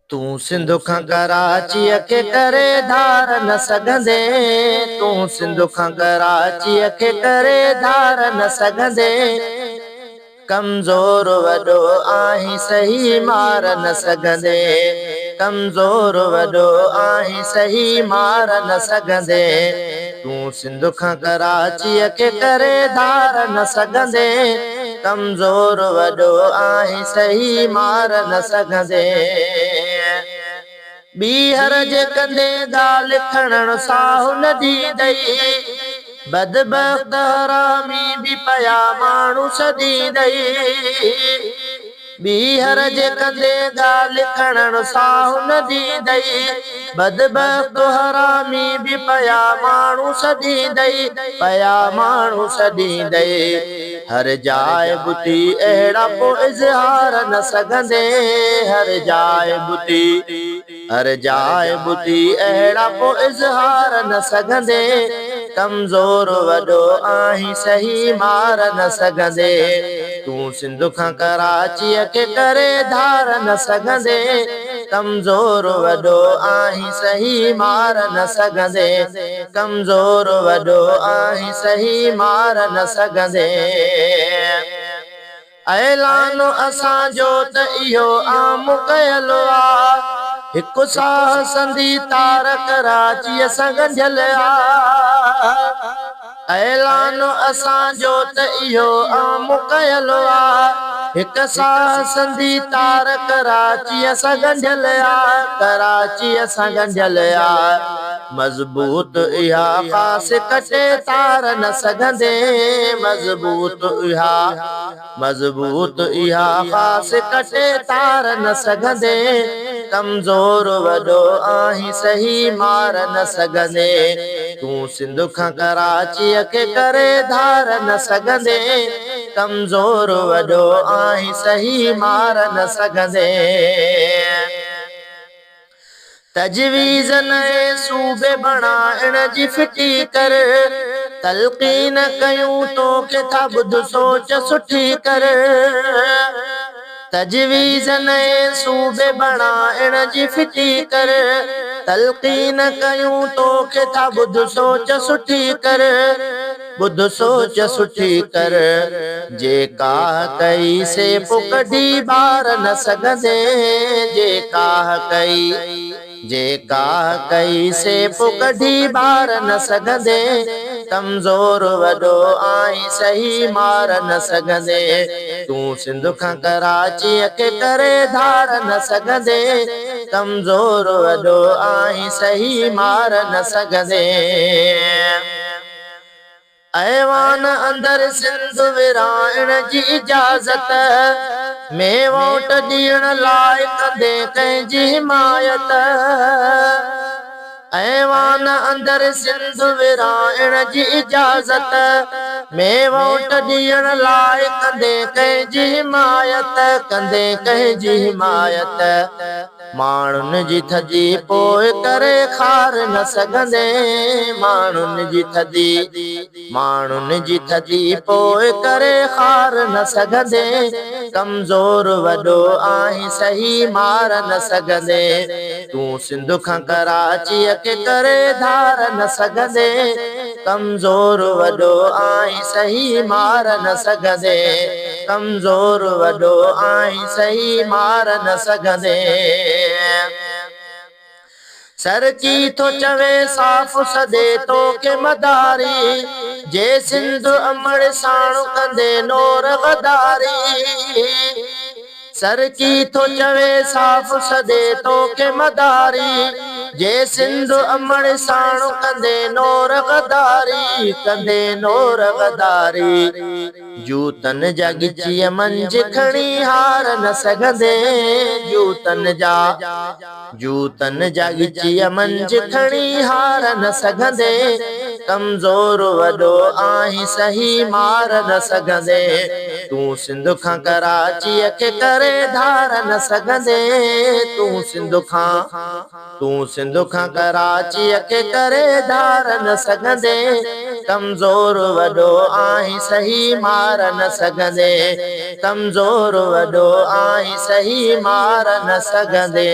तू सिंध खां कराचीअ खे करे धार न सघंदे, तू सिंध खां कराचीअ खे करे धार न सघंदे। कमज़ोर वॾो आहीं सही मार न सघंदे, कमज़ोर वॾो आहीं सही मार न सघंदे। तू सिंध खां कराचीअ खे करे धार न सघंदे, कमज़ोर वॾो आहीं सही मार न सघंदे। ॿीहर जे कंदे ॻाल्हि खणण साहु न ॾींदई, बदबख्त हरामी बि पया माण्हू सॾींदई। ॿीहर जे कंदे ॻाल्हि खणण साहु न ॾींदई, बदबख्त हरामी बि पया माण्हू सॾींदई, पया माण्हू सॾींदई। हर जाइ बुती अहिड़ा पोइ इज़हार न सघंदे, हर जाइ बुती, हर जाइ बुती अहिड़ा पोइ इज़हार न सघंदे। कमज़ोर वॾो आहीं सही मार न सघंदे, तू सिंध खां कराचीअ खे करे धार न सघंदे। कमज़ोर वॾो आहीं सही मार न सघंदे, कमज़ोर वॾो आहीं सही मार न सघंदे। ऐलान असांजो त इहो आम कयलु आ, हिकु साह संधी तार कराचीअ सां ॻंढियल आ। ऐलान असांजो त इहो आम कयलु आ, हिकु साह संधी तार कराचीअ सां ॻंढियल आ, कराचीअ सां ॻंढियल आ। मज़बूत इहा ख़ास कटे तार न सघंदे, मज़बूत इहा, मज़बूत इहा ख़ास कटे तार न सघंदे। कमज़ोर वॾो आहीं सही मार न सघंदे, तू सिंध खां कराचीअ खे करे धार न सघंदे। कमज़ोर वॾो आहीं सही मार न सघंदे। तजवीज़ नए सूबे बणाइण जी फिटी कर, तलक़ीन कयूं तोखे था ॿुध सोच सुठी कर। तजवीज़ नए सूबे बणाइण जी फिटी कर, तलक़ीन कयूं तोखे था ॿुध सोच सुठी कर, ॿुध सोच सुठी कर। जेका कई से पोइ कढी ॿार न सघंदे, जेका कई, जेका कई से पोइ कढी ॿार न सघंदे। कमज़ोर वॾो आहीं सही मार न सघंदे, तू सिंध खां कराचीअ खे करे धार न सघंदे। कमज़ोर वॾो आहीं सही मार न सघंदे। ऐवान अंदर सिंध विराइण जी इजाज़त, में वोट ॾियण लाइ कंदे कंहिंजी हिमायत। ऐवान अंदर सिंध विराइण जी इजाज़त, में वोट ॾियण लाइ कंदे कंहिंजी हिमायत, कंदे कंहिंजी हिमायत। माण्हुनि जी थधी पोइ करे खार न सघंदे, माण्हुनि जी थधी, माण्हुनि जी थधी पोइ करे खार न सघंदे। कमज़ोर वॾो आहीं सही मार न सघंदे, तू सिंध खां कराचीअ खे करे धार न सघंदे। कमज़ोर वॾो आहीं सही मार न सघंदे, कमज़ोर वॾो आहीं सही मार न सघंदे। सरकी थो चवे साफ़ सदे तोखे मदारी, जे सिंध अमड़ साण कंदे नोर गदारी। सरकी थो चवे साफ़ सदे तोखे मदारी, जे सिंध अमड़ साण कंदे नोर गदारी, कंदे नोर गदारी। जूतन जा गिचीअ मंझि खणी हार न सघंदे, जूतन जा, जूतन जा गिचीअ मंझि खणी हार न सघंदे। कमज़ोर वॾो आहीं सही मार न सघंदे, तू सिंध खां कराचीअ खे करे धार न सघंदे। तू सिंध खां, तू सिंध खां कराचीअ खे करे धार न सघंदे। कमज़ोर वॾो आहीं सही मार न सघंदे कमज़ोर वॾो आहीं सही मार न सघंदे